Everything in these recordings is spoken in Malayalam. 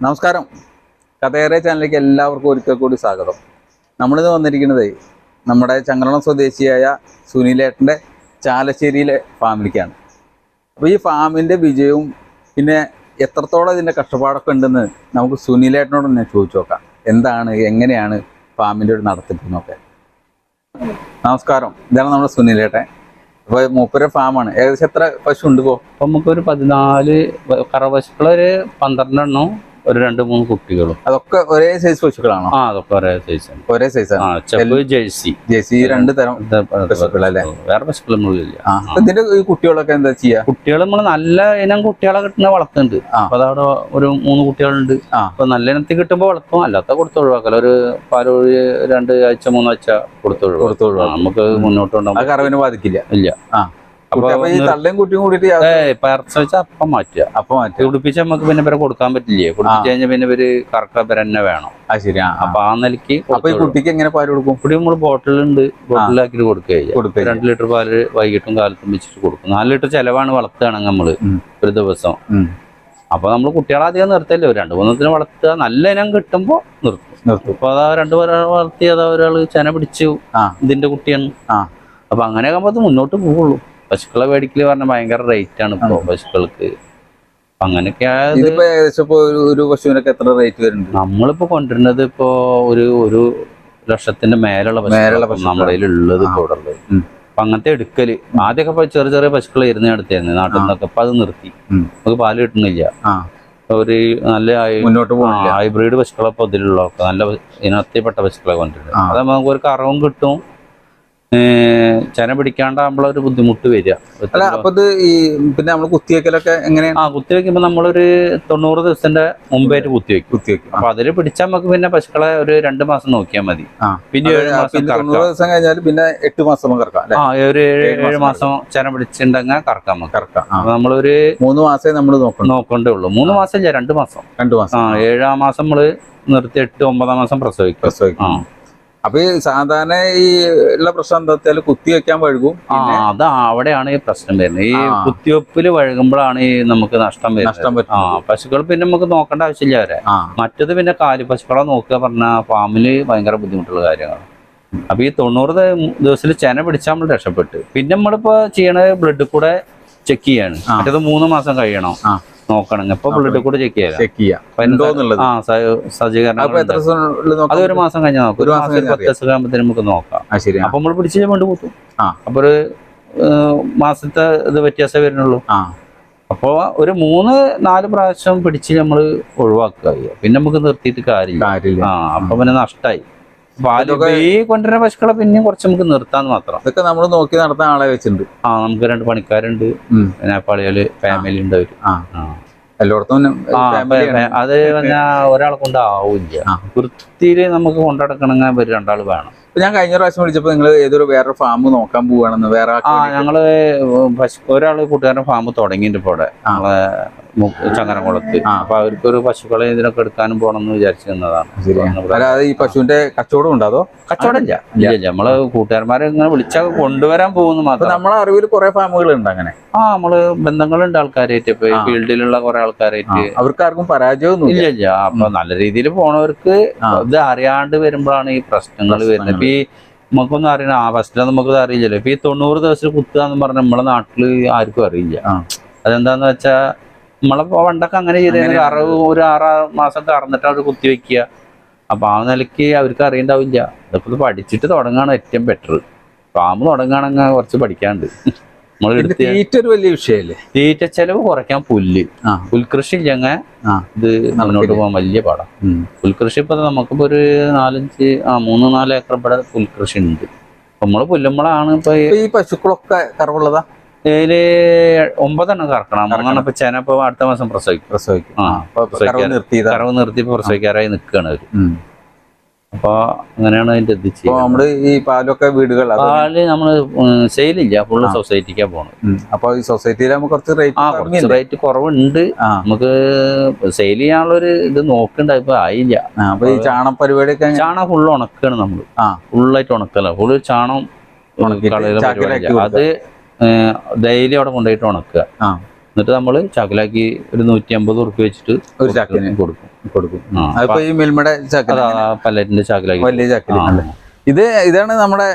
നമസ്കാരം. കഥയേറെ ചാനലിലേക്ക് എല്ലാവർക്കും ഒരിക്കൽ കൂടി സ്വാഗതം. നമ്മളിത് വന്നിരിക്കുന്നത് നമ്മുടെ ചങ്ങരകുളം സ്വദേശിയായ സുനിലേട്ടൻ്റെ ചാലശ്ശേരിയിലെ ഫാമിലിക്കാണ്. അപ്പോൾ ഈ ഫാമിൻ്റെ വിജയവും പിന്നെ എത്രത്തോളം ഇതിൻ്റെ കഷ്ടപ്പാടൊക്കെ ഉണ്ടെന്ന് നമുക്ക് സുനിലേട്ടനോട് തന്നെ ചോദിച്ചു നോക്കാം. എന്താണ്, എങ്ങനെയാണ് ഫാമിൻ്റെ ഒരു നടത്തിപ്പിന്നൊക്കെ. നമസ്കാരം, ഇതാണ് നമ്മുടെ സുനിലേട്ടൻ. അപ്പോൾ മൂപ്പര ഫാമാണ്. ഏകദേശം എത്ര പശു ഉണ്ട് ഇപ്പോൾ? അപ്പം നമുക്കൊരു 14 കറ പശുക്കളൊരു 12 എണ്ണം, ഒരു 2-3 കുട്ടികളും. അതൊക്കെ ഒരേ സൈസ് പശുക്കളാണോ? അതൊക്കെ ഒരേ സൈസാണ്. ഒരേ സൈസാണ്. ജേഴ്സി 2 തരം പശുക്കളല്ലേ? വേറെ പശുക്കളൊന്നുമില്ല. ഇതിന്റെ ഈ കുട്ടികളൊക്കെ എന്താ ചെയ്യാ? കുട്ടികൾ നമ്മൾ നല്ല ഇനം കുട്ടികളെ കിട്ടുന്ന വളർത്തുന്നുണ്ട്. അപ്പൊ അതവിടെ ഒരു 3 കുട്ടികളുണ്ട്. അപ്പൊ നല്ല ഇനത്തിൽ കിട്ടുമ്പോ വളർത്തും, അല്ലാത്ത കൊടുത്ത് ഒഴിവാക്കല. ഒരു പാലൊഴി 2 ആഴ്ച 3 ആഴ്ച കൊടുത്ത് ഒഴിവാക്കാം. നമുക്ക് മുന്നോട്ട് കൊണ്ടുപോകാം. കറവിന് ബാധിക്കില്ല. ഇല്ല. തള്ളയും കുട്ടിയും കൂടിയിട്ട് അപ്പം മാറ്റുക. കുടിപ്പിച്ച് നമുക്ക് പിന്നെ ഇവരെ കൊടുക്കാൻ പറ്റില്ലേ? കുടിപ്പിച്ച് കഴിഞ്ഞാൽ പിന്നെ ഇവര് കറക്ക തന്നെ വേണം. ശരിയാ. അപ്പൊ ആ നിലയ്ക്ക് കുട്ടിക്ക് എങ്ങനെ പാല് കൊടുക്കും? കുടി നമ്മള് ബോട്ടിലുണ്ട്, ബോട്ടിലാക്കിട്ട് കൊടുക്കുക. 2 ലിറ്റർ പാല് വൈകിട്ടും കാലത്തും വെച്ചിട്ട് കൊടുക്കും. 4 ലിറ്റർ ചെലവാണ് വളർത്തുകയാണെങ്കിൽ നമ്മള് ഒരു ദിവസം. അപ്പൊ നമ്മള് കുട്ടികളെ അധികം നിർത്തല്ലോ, 2-3 വളർത്തുക. നല്ല ഇനം കിട്ടുമ്പോ നിർത്തും. അപ്പൊ അതാ 2 വളർത്തി, അതാ ഒരാള് ചെന പിടിച്ചു, ഇതിന്റെ കുട്ടിയാണ്. അപ്പൊ അങ്ങനെ ആകുമ്പോ അത് മുന്നോട്ട് പോവുള്ളൂ. പശുക്കളെ മേടിക്കല് പറഞ്ഞാൽ ഭയങ്കര റേറ്റ് ആണ് ഇപ്പൊ പശുക്കൾക്ക്. അങ്ങനെയൊക്കെ ഒരു പശുവിനൊക്കെ എത്ര റേറ്റ് വരുന്നുണ്ട്? നമ്മളിപ്പോ കൊണ്ടുവരുന്നത് ഇപ്പോ ഒരു ലക്ഷത്തിന്റെ മേലുള്ള നമ്മുടെ കയ്യിലുള്ളത് ഇവിടെ ഉള്ളത്. അപ്പൊ അങ്ങനത്തെ എടുക്കല്. ആദ്യമൊക്കെ ചെറിയ പശുക്കളെ ഇരുന്ന് എടുത്തായിരുന്നു നാട്ടിൽ നിന്നൊക്കെ. അപ്പൊ അത് നിർത്തി. നമുക്ക് പാല് കിട്ടുന്നില്ല. ഒരു നല്ല ഹൈബ്രിഡ് പശുക്കളെ ഇപ്പൊ ഇതിലുള്ളതൊക്കെ നല്ല ഇനത്തിൽപ്പെട്ട പശുക്കളെ കൊണ്ടുവരുന്നത്. അത് നമുക്ക് ഒരു കറവും കിട്ടും, ചെന പിടിക്കാണ്ടാകുമ്പോൾ ഒരു ബുദ്ധിമുട്ട് വരിക. അപ്പൊ പിന്നെ നമ്മൾ കുത്തിവെക്കലൊക്കെ എങ്ങനെയാ? കുത്തിവെക്കുമ്പോ നമ്മളൊരു 90 ദിവസത്തിന്റെ മുമ്പായിട്ട് കുത്തിവെക്കും. അപ്പൊ അതില് പിടിച്ചാൽ നമുക്ക് പിന്നെ പശുക്കളെ ഒരു 2 മാസം നോക്കിയാൽ മതി. പിന്നെ 90 ദിവസം കഴിഞ്ഞാൽ പിന്നെ 8 മാസം കറക്കാം. ഒരു 7 മാസം ചെന പിടിച്ചിട്ടുണ്ടെങ്കിൽ കറക്കാം. അപ്പൊ നമ്മളൊരു 3 മാസമേ നമ്മൾ നോക്കണ്ടേ ഉള്ളൂ. 3 മാസം ഇല്ല, 2 മാസം. 7-ാം മാസം നമ്മള് നിർത്തി 8-9-ാം മാസം പ്രസവിക്കും. അപ്പൊ ഈ സാധാരണ ഈ ഉള്ള പ്രശ്നം എന്താ വെച്ചാൽ കുത്തിവെക്കാൻ വഴുകും. അത് അവിടെയാണ് ഈ പ്രശ്നം വരുന്നത്. ഈ കുത്തിവെപ്പില് വഴുകുമ്പോഴാണ് ഈ നമുക്ക് നഷ്ടം വരുന്നത്. പശുക്കൾ പിന്നെ നമുക്ക് നോക്കേണ്ട ആവശ്യമില്ല അവരെ. മറ്റത് പിന്നെ കാലി പശുക്കളെ നോക്കുക പറഞ്ഞാൽ ഫാമില് ഭയങ്കര ബുദ്ധിമുട്ടുള്ള കാര്യങ്ങളാണ്. അപ്പൊ ഈ 90 ദിവസത്തിൽ ചെന പിടിച്ചാൽ നമ്മൾ രക്ഷപ്പെട്ട്. പിന്നെ നമ്മളിപ്പോ ചെയ്യണത് ബ്ലഡ് കൂടെ ചെക്ക് ചെയ്യാണ്. മറ്റേത് 3 മാസം കഴിയണം നോക്കണം. ഇപ്പൊ ബ്ലഡ് കൂടെ ചെക്ക് ചെയ്യാം. സജ്ജീകരണം അത് 1 മാസം കഴിഞ്ഞാൽ നോക്കും. 1 മാസം 10 ദിവസം ആകുമ്പോഴത്തേനും നമുക്ക് നോക്കാം. അപ്പൊ നമ്മൾ പിടിച്ച് കൊണ്ട് കൂട്ടും. അപ്പൊ ഒരു മാസത്തെ ഇത് വ്യത്യാസം വരുന്നുള്ളൂ. അപ്പൊ ഒരു 3-4 പ്രാവശ്യം പിടിച്ച് നമ്മള് ഒഴിവാക്കുക. പിന്നെ നമുക്ക് നിർത്തിയിട്ട് കാര്യമില്ല. അപ്പൊ പിന്നെ നഷ്ടമായി. ഈ കൊണ്ടുവരുന്ന പശുക്കളെ പിന്നെയും കുറച്ച് നമുക്ക് നിർത്താന്ന് മാത്രം. ഇതൊക്കെ നമ്മൾ നോക്കി നടത്താൻ ആളെ വെച്ചിട്ടുണ്ട്. നമുക്ക് 2 പണിക്കാരുണ്ട്. നേപ്പാളികള് ഫാമിലി ഉണ്ട് അവര്. എല്ലായിടത്തും അത് പറഞ്ഞാൽ ഒരാളെ കൊണ്ടാവില്ല. വൃത്തിയില് നമുക്ക് കൊണ്ടുനടക്കണമെങ്കിൽ ഒരു 2 ആള് വേണം. ഞാൻ കഴിഞ്ഞ പ്രാവശ്യം വിളിച്ചപ്പോ നിങ്ങൾ ഏതൊരു വേറെ ഫാം നോക്കാൻ പോവാണെന്ന്. വേറെ ഞങ്ങള് ഒരാള് കൂട്ടുകാരൻ ഫാം തുടങ്ങിയിട്ട് ഇപ്പൊ ഇവിടെ നമ്മളെ ചങ്ങരംകുളത്ത്. അപ്പൊ അവർക്കൊരു പശുക്കളെ ഇതിനൊക്കെ എടുക്കാനും പോകണമെന്ന് വിചാരിച്ചു നിന്നതാണ്. അല്ലാതെ ഈ പശുവിന്റെ കച്ചവടം ഉണ്ടോ? അതോ കച്ചവടമില്ല. നമ്മള് കൂട്ടുകാരന്മാരെ ഇങ്ങനെ വിളിച്ചാൽ കൊണ്ടുവരാൻ പോകുന്നു മാത്രം. നമ്മളെ അറിവിൽ കുറെ ഫാമുകൾ ഉണ്ട് അങ്ങനെ. നമ്മള് ബന്ധങ്ങളുണ്ട് ആൾക്കാരായിട്ട്. ഇപ്പൊ ഈ ഫീൽഡിലുള്ള കുറെ ആൾക്കാരായിട്ട്. അവർക്ക് ആർക്കും പരാജയമൊന്നും ഇല്ല. അപ്പൊ നല്ല രീതിയിൽ പോണവർക്ക് ഇത് അറിയാണ്ട് വരുമ്പോഴാണ് ഈ പ്രശ്നങ്ങൾ വരുന്നത്. ഇപ്പൊ ഈ നമുക്കൊന്നും അറിയണം. ഫസ്റ്റില് നമുക്കത് അറിയില്ലല്ലോ. ഇപ്പൊ ഈ 90 ദിവസത്തിൽ കുത്തുക എന്ന് പറഞ്ഞാൽ നമ്മളെ നാട്ടില് ആർക്കും അറിയില്ല. അതെന്താന്ന് വെച്ചാ നമ്മളെ പണ്ടൊക്കെ അങ്ങനെ ചെയ്തത്. ഒരു 6 മാസം കറന്നിട്ട് അവർ കുത്തിവെക്കുക. അപ്പൊ ആ നിലയ്ക്ക് അവർക്ക് അറിയണ്ടാവില്ല. ഇതൊക്കെ പഠിച്ചിട്ട് തുടങ്ങാണ് ഏറ്റവും ബെറ്റർ. ഫാം തുടങ്ങുകയാണെങ്കിൽ കുറച്ച് പഠിക്കാണ്ട്. തീറ്റ ഒരു വലിയ വിഷയമല്ലേ? തീറ്റ ചെലവ് കുറയ്ക്കാൻ പുൽകൃഷി ഇല്ലെങ്കിൽ ഇത് മുന്നോട്ട് പോകാൻ വലിയ പാടാണ്. പുൽകൃഷി ഇപ്പൊ നമുക്കിപ്പോ ഒരു 3-4 ഏക്കർ ഇവിടെ പുൽകൃഷി ഉണ്ട്. നമ്മള് പുല്ലുമ്പളാണ് ഇപ്പൊ ഈ പശുക്കളൊക്കെ കറവുള്ളതാ. ഇതില് 9 എണ്ണം കറക്കണം. 3 എണ്ണം ഇപ്പൊ ചെന ഇപ്പൊ അടുത്ത മാസം പ്രസവിക്കും. കറവ് നിർത്തി പ്രസവിക്കാറായി നിൽക്കുകയാണ് അവര്. അപ്പൊ അങ്ങനെയാണ് അതിന്റെ എത്തിച്ച്. നമ്മള് ഈ പാലൊക്കെ പാല് നമ്മള് സെയിലില്ല, ഫുള്ള് സൊസൈറ്റിക്കാ പോണത്. അപ്പൊ ഈ സൊസൈറ്റിയിൽ കുറച്ച് റേറ്റ് കുറവുണ്ട്. നമുക്ക് സെയിൽ ചെയ്യാനുള്ള ഒരു ഇത് നോക്കണ്ട. ഇപ്പൊ ആയില്ല. അപ്പൊ ഈ ചാണക പരിപാടിയൊക്കെ ചാണകം ഫുള്ള് ഉണക്കാണ് നമ്മള്. ഫുള്ളായിട്ട് ഉണക്കല്ല. ഫുള്ള് ചാണകം അത് ഡെയിലി അവിടെ കൊണ്ടുപോയിട്ട് ഉണക്കുക. എന്നിട്ട് നമ്മള് ചാക്കിലാക്കി ഒരു 150 ഉറുപ്പ്യ വെച്ചിട്ട് ഒരു ചാക്കിന് കൊടുക്കും. അതിപ്പോ ഈ മിൽമയുടെ ചാക്കിൽ പല്ലറ്റിന്റെ ചാക്കിലാക്കി വലിയ ചാക്കിൽ ഇതാണ് നമ്മുടെ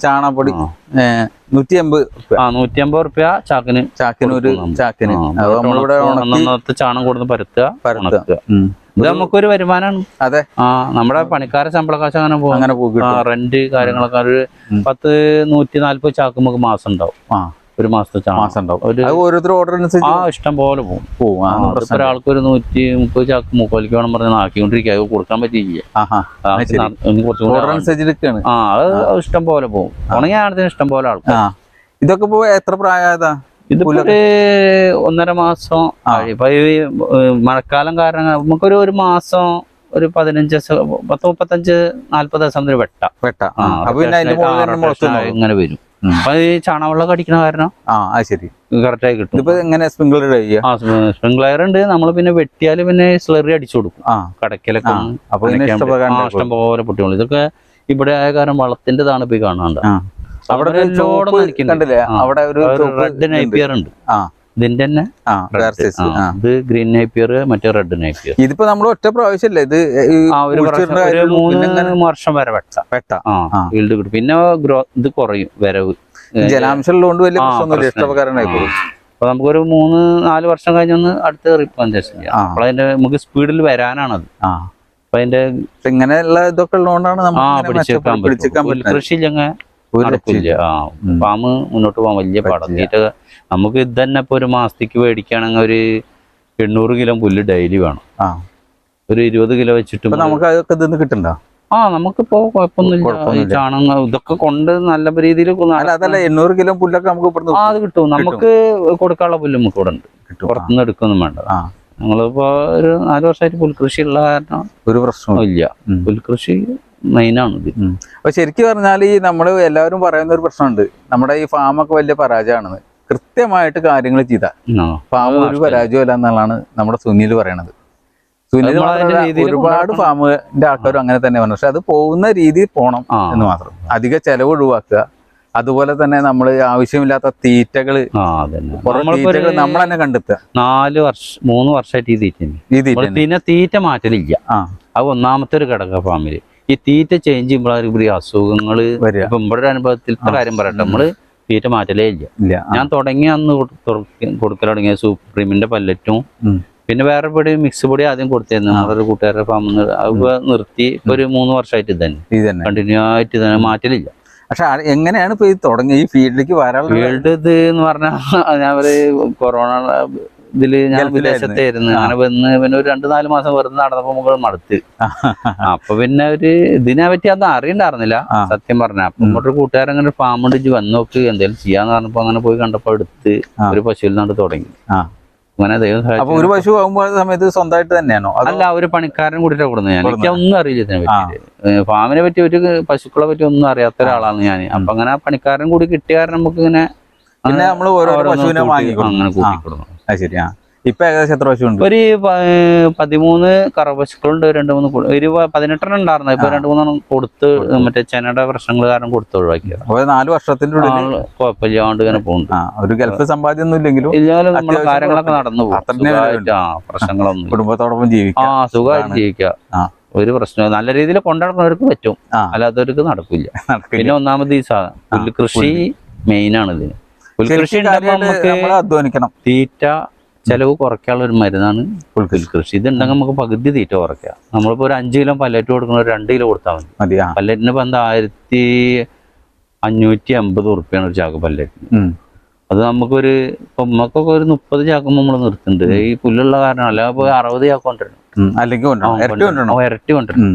ചാണപ്പൊടി 150 150 ഉറുപ്പ്യ ചാക്കിന് ഒരു ചാക്കിന് നമ്മളിവിടെ ചാണം കൊടുത്ത് പരത്തുക. ഇത് നമുക്കൊരു വരുമാനമാണ്. അതെ, നമ്മുടെ പണിക്കാരെ ശമ്പള കാശ് അങ്ങനെ പോകും. റെന്റ് കാര്യങ്ങളൊക്കെ ഒരു 140 ചാക്ക് നമുക്ക് മാസം ഉണ്ടാവും. ഒരു മാസത്തെ മാസം ഉണ്ടാവും. ഓരോരുത്തർ ഓർഡർ അനുസരിച്ച് ഇഷ്ടം പോലെ പോകും. ഒരാൾക്ക് ഒരു 130 ചാക്ക് മൂക്കോലിക്ക് വേണം പറഞ്ഞാൽ ആക്കിക്കൊണ്ടിരിക്കുക. അത് കൊടുക്കാൻ പറ്റിയില്ല. അത് ഇഷ്ടം പോലെ പോകും. ഉണങ്ങിയ ആണത്തിന് ഇഷ്ടം പോലെ ആൾക്കാർ. ഇതൊക്കെ എത്ര പ്രായതാ? ഇതിപ്പോ 1.5 മാസം. ഇപ്പൊ ഈ മഴക്കാലം കാരണം നമുക്കൊരു ഒരു മാസം ഒരു 15-35-40 ദിവസം ഇങ്ങനെ വരും. അപ്പൊ ഈ ചാണകവെള്ളം കടിക്കണ കാരണം ശരി കറക്റ്റ് ആയി കിട്ടും. സ്പ്രിംഗ്ലർ ഉണ്ട്. നമ്മൾ പിന്നെ വെട്ടിയാല് പിന്നെ സ്ലറി അടിച്ചു കൊടുക്കും. കടക്കലൊക്കെ ഇഷ്ടം പോലെ പൊട്ടിയോളൂ. ഇതൊക്കെ ഇവിടെ ആയ കാരണം വളത്തിൻ്റെതാണ് ഇപ്പൊ കാണാണ്ട്. റെഡ് നൈപ്പിയർ ഉണ്ട്. ഇതിന്റെ തന്നെ ഇത് ഗ്രീൻ നൈപ്പിയർ, മറ്റേ റെഡ് നൈപ്പിയർ. ഇതിപ്പോ നമ്മൾ ഒറ്റ പ്രാവശ്യമല്ലേ ഇത്? 3 വർഷം വരെ ഈൽഡ് കിട്ടും. പിന്നെ ഇത് കുറയും, വരവ് ജലാംശം ഉള്ളതുകൊണ്ട് വലിയ പ്രശ്നമൊന്നുമില്ല. അപ്പൊ നമുക്കൊരു 3-4 വർഷം കഴിഞ്ഞൊന്ന് അടുത്ത റീപ്ലാന്റേഷൻ ചെയ്യാം. അപ്പോൾ അതിന്റെ നമുക്ക് സ്പീഡിൽ വരാനാണത്. അപ്പൊ അതിന്റെ ഇങ്ങനെയുള്ള ഇതൊക്കെ ഉള്ളതുകൊണ്ടാണ് കൃഷി നടക്കില്ല. ഫാം മുന്നോട്ട് പോകാൻ വലിയ പാടാണ്. നമുക്ക് ഇത് തന്നെ ഇപ്പൊ ഒരു മാസത്തേക്ക് മേടിക്കുകയാണെങ്കിൽ ഒരു 800 കിലോ പുല്ല് ഡെയിലി വേണം. ഒരു 20 കിലോ വെച്ചിട്ട് നമുക്ക് അതൊക്കെ ഇതൊന്നും കിട്ടണ്ട. നമുക്കിപ്പോ കുഴപ്പമൊന്നുമില്ല. ചാണകം ഇതൊക്കെ കൊണ്ട് നല്ല രീതിയിൽ 800 കിലോ പുല്ലൊക്കെ നമുക്ക് അത് കിട്ടും. നമുക്ക് കൊടുക്കാനുള്ള പുല്ല് നമുക്ക് ഇവിടെ ഉണ്ട്. പുറത്തുനിന്ന് എടുക്കൊന്നും വേണ്ട. ഞങ്ങളിപ്പോ ഒരു 4 വർഷമായിട്ട് പുൽകൃഷി ഉള്ള കാരണം ഒരു പ്രശ്നവും ഇല്ല. പുൽകൃഷി മെയിനാണ് ഇത്. അപ്പൊ ശരിക്കും പറഞ്ഞാൽ ഈ നമ്മള് എല്ലാവരും പറയുന്ന ഒരു പ്രശ്നമുണ്ട്, നമ്മുടെ ഈ ഫാമൊക്കെ വലിയ പരാജയമാണെന്ന്. കൃത്യമായിട്ട് കാര്യങ്ങൾ ചെയ്താ ഫാം ഒരു പരാജയമല്ല എന്നുള്ളതാണ് നമ്മുടെ സുനിൽ പറയണത്. സുനിൽ ഒരുപാട് ഫാമിന്റെ ആൾക്കാരും അങ്ങനെ തന്നെ പറഞ്ഞു. പക്ഷെ അത് പോകുന്ന രീതിയിൽ പോണം എന്ന് മാത്രം. അധിക ചെലവ് ഒഴിവാക്കുക. അതുപോലെ തന്നെ നമ്മൾ ആവശ്യമില്ലാത്ത തീറ്റകള് നമ്മൾ തന്നെ കണ്ടെത്തുക. 3 വർഷമായിട്ട് ഈ തീറ്റ പിന്നെ തീറ്റ മാറ്റലില്ല. അത് ഒന്നാമത്തെ ഒരു ഘടക ഫാമില്. ഈ തീറ്റ ചേഞ്ച് ചെയ്യുമ്പോഴാണ് അസുഖങ്ങള്. ഇപ്പൊ നമ്മുടെ അനുഭവത്തിലത്തെ കാര്യം പറയട്ടെ, നമ്മള് തീറ്റ മാറ്റലേ ഇല്ല. ഞാൻ തുടങ്ങി അന്ന് കൊടുക്കൽ തുടങ്ങിയ സുപ്രീമിന്റെ പല്ലറ്റും പിന്നെ വേറെ പൊടി മിക്സ് പൊടി ആദ്യം കൊടുത്തിരുന്നു. നമ്മുടെ കൂട്ടുകാരുടെ ഫാമിൽ നിർത്തി. ഒരു 3 വർഷമായിട്ട് തന്നെ കണ്ടിന്യൂ ആയിട്ട് തന്നെ മാറ്റലില്ല. പക്ഷെ എങ്ങനെയാണ് ഇപ്പൊ ഈ തുടങ്ങി ഈ ഫീൽഡിലേക്ക് വരാൻ? ഫീൽഡ് ഇത് എന്ന് പറഞ്ഞാൽ ഞാൻ ഒരു കൊറോണ ഇതില് ഞാൻ വിദേശത്തായിരുന്നു. അങ്ങനെ വന്ന് പിന്നെ ഒരു 2-4 മാസം വെറുതെ നടന്നപ്പോ നമുക്ക് മടുത്ത്. അപ്പൊ പിന്നെ ഇതിനെ പറ്റി അതൊന്നും അറിയണ്ടായിരുന്നില്ല സത്യം പറഞ്ഞ. അപ്പൊ ഇങ്ങോട്ട് കൂട്ടുകാരങ്ങനെ ഫാമുണ്ട്, വന്ന് നോക്ക് എന്തെങ്കിലും ചെയ്യാന്ന് പറഞ്ഞപ്പോ അങ്ങനെ പോയി കണ്ടപ്പോ എടുത്ത് ഒരു പശുവിൽ നിന്നാണ് തുടങ്ങി. അങ്ങനെ ഒരു പശു ആകുമ്പോൾ സമയത്ത് സ്വന്തമായിട്ട് തന്നെയാണോ? അല്ല, ഒരു പണിക്കാരൻ കൂടിയിട്ടാണ് കൊടുക്കുന്നത്. ഞാൻ എനിക്കൊന്നും അറിയില്ല ഇതിനെ പറ്റി. ഫാമിനെ പറ്റി ഒരു പശുക്കളെ പറ്റി ഒന്നും അറിയാത്ത ഒരാളാണ് ഞാൻ. അപ്പൊ അങ്ങനെ പണിക്കാരൻ കൂടി കിട്ടിയ കാരണം നമുക്ക് ഇങ്ങനെ നമ്മൾ ഓരോ പശുവിനെ അങ്ങനെ കൂട്ടിക്കൊടുക്കണം. ശരിയാ. ഇപ്പൊ ഏകദേശം എത്ര പശു ഉണ്ട്? ഒരു 13 കറ പശുക്കളുണ്ട്. 2-3 ഒരു 18 ഉണ്ടായിരുന്നു. ഇപ്പൊ 2-3 കൊടുത്ത് മറ്റേ ചെനയുടെ പ്രശ്നങ്ങൾ കാരണം കൊടുത്ത് ഒഴിവാക്കിയത്. 4 വർഷത്തിന്റെ കുഴപ്പമില്ലാണ്ട് ഇങ്ങനെ പോകുന്നുണ്ട്. ഒരു ഗൾഫ് സമ്പാദ്യം ഒന്നും ഇല്ലെങ്കിലും നമ്മളെ കാര്യങ്ങളൊക്കെ നടന്നു പോകും. പ്രശ്നങ്ങളൊന്നും കുടുംബത്തോടൊപ്പം ജീവിക്കാം, സുഖമായിട്ട് ജീവിക്കാം. ഒരു പ്രശ്നം നല്ല രീതിയിൽ കൊണ്ടുനടക്കുന്നവർക്ക് പറ്റും, അല്ലാത്തവർക്ക് നടക്കില്ല. പിന്നെ ഒന്നാമത് ഈ പുൽകൃഷി മെയിനാണ് ഇതിന്. പുൽകൃഷി അധ്വാനിക്കണം. തീറ്റ ചെലവ് കുറയ്ക്കാനുള്ള ഒരു മരുന്നാണ് പുൽകൃഷി. ഇതുണ്ടെങ്കിൽ നമുക്ക് പകുതി തീറ്റ കുറയ്ക്കാം. നമ്മളിപ്പോ ഒരു 5 കിലോ പല്ലറ്റ് കൊടുക്കുന്ന 2 കിലോ കൊടുത്താൽ മതി. പല്ലറ്റിന് ഇപ്പൊ എന്താ 1550 ഉറുപ്പ്യാണ് ഒരു ചാക്ക് പല്ലറ്റിന്. അത് നമുക്കൊരു ഇപ്പൊ നമുക്കൊക്കെ ഒരു 30 ചാക്കുമ്പോൾ നമ്മൾ നിർത്തുന്നുണ്ട്. ഈ പുല്ലുള്ള കാരണം അല്ല. ഇപ്പൊ 60 ചാക്ക് കൊണ്ടുവരണം, അല്ലെങ്കിൽ ഇരട്ടി കൊണ്ടുവരണം.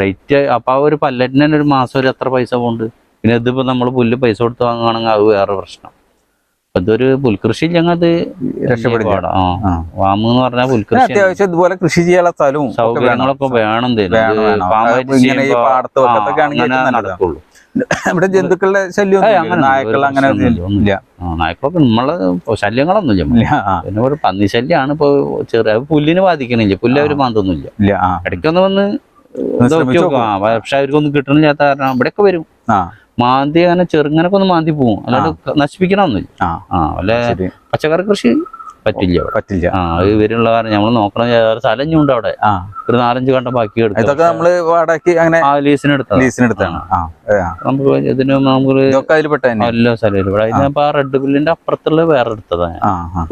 റേറ്റ് അപ്പൊ ഒരു പല്ലറ്റിന് തന്നെ ഒരു മാസം ഒരു എത്ര പൈസ പോകുന്നുണ്ട്. പിന്നെ ഇതിപ്പോ നമ്മൾ പുല്ല് പൈസ കൊടുത്ത് വാങ്ങുകയാണെങ്കിൽ അത് വേറെ പ്രശ്നം. അതൊരു പുൽകൃഷി ഇല്ലെങ്കിൽ അത് രക്ഷപ്പെടും. ഫാം എന്ന് പറഞ്ഞാൽ പുൽകൃഷി അത്യാവശ്യം ഇതുപോലെ കൃഷി ചെയ്യാനുള്ള സ്ഥലവും സൗകര്യങ്ങളൊക്കെ വേണം. നടക്കുള്ളൂ. ഇവിടെ ജന്തുക്കളുടെ ശല്യം, നായ്ക്കൾ അങ്ങനെ നായ്ക്കളൊക്കെ നമ്മളെ ശല്യങ്ങളൊന്നുമില്ല. പിന്നെ ഒരു പന്നി ശല്യമാണ് ഇപ്പൊ ചെറിയ. പുല്ലിന് ബാധിക്കണില്ല, പുല്ല് അവര് മാന്തൊന്നുമില്ല. ഇടയ്ക്കൊന്ന് വന്ന് നോക്കി നോക്കാം. പക്ഷെ അവർക്കൊന്നും കിട്ടണില്ലാത്ത കാരണം ഇവിടെയൊക്കെ വരും. മാന്തി അങ്ങനെ ചെറുങ്ങനൊക്കെ ഒന്ന് മാന്തി പോവും, അല്ലാണ്ട് നശിപ്പിക്കണമെന്നില്ല. വല്ല പച്ചക്കറി കൃഷി പറ്റില്ല. ഇവരുള്ള കാരണം നമ്മൾ നോക്കണം. സ്ഥലം ഉണ്ട് അവിടെ, ഒരു 4-5 കണ്ടം ബാക്കി എടുക്കും. ഇതൊക്കെ നമ്മള് വാടകയ്ക്ക് അങ്ങനെ ലീസിനെടുത്താണ്. നമുക്ക് ഇതിന് നമുക്ക് എല്ലാ സ്ഥലവും ഇവിടെ. ഇതിപ്പോ ആ റെഡ് പുല്ലിന്റെ അപ്പുറത്തുള്ള വേറെ എടുത്തതാണ്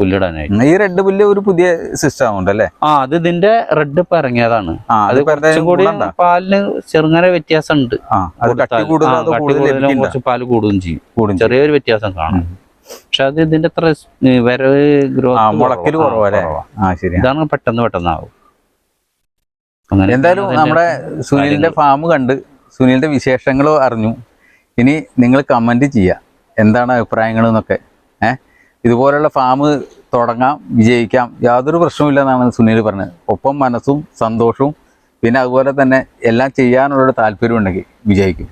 പുല്ലിടാനായിട്ട്. ഈ റെഡ് പുല്ല് ഒരു പുതിയ സിസ്റ്റം ഉണ്ടല്ലേ? അത് ഇതിന്റെ റെഡ് ഇപ്പൊ ഇറങ്ങിയതാണ്. അത് കുറച്ചും കൂടി പാലിന് ചെറുങ്ങനെ വ്യത്യാസം ഉണ്ട്. കുറച്ച് പാല് കൂടുകയും ചെയ്യും, ചെറിയൊരു വ്യത്യാസം കാണും. പക്ഷെ അത് ഇതിന്റെ അത്ര വരവ് ഗ്രോത്ത് ഇതാണ് പെട്ടെന്നാവും. എന്തായാലും നമ്മുടെ സുനിലിന്റെ ഫാം കണ്ട് സുനിലിന്റെ വിശേഷങ്ങളും അറിഞ്ഞു. ഇനി നിങ്ങൾ കമന്റ് ചെയ്യുക എന്താണ് അഭിപ്രായങ്ങൾ എന്നൊക്കെ. ഇതുപോലുള്ള ഫാം തുടങ്ങാം, വിജയിക്കാം, യാതൊരു പ്രശ്നവുമില്ലെന്നാണ് സുനിൽ പറഞ്ഞത്. ഒപ്പം മനസ്സും സന്തോഷവും പിന്നെ അതുപോലെ തന്നെ എല്ലാം ചെയ്യാനുള്ളൊരു താല്പര്യം ഉണ്ടെങ്കിൽ വിജയിക്കും.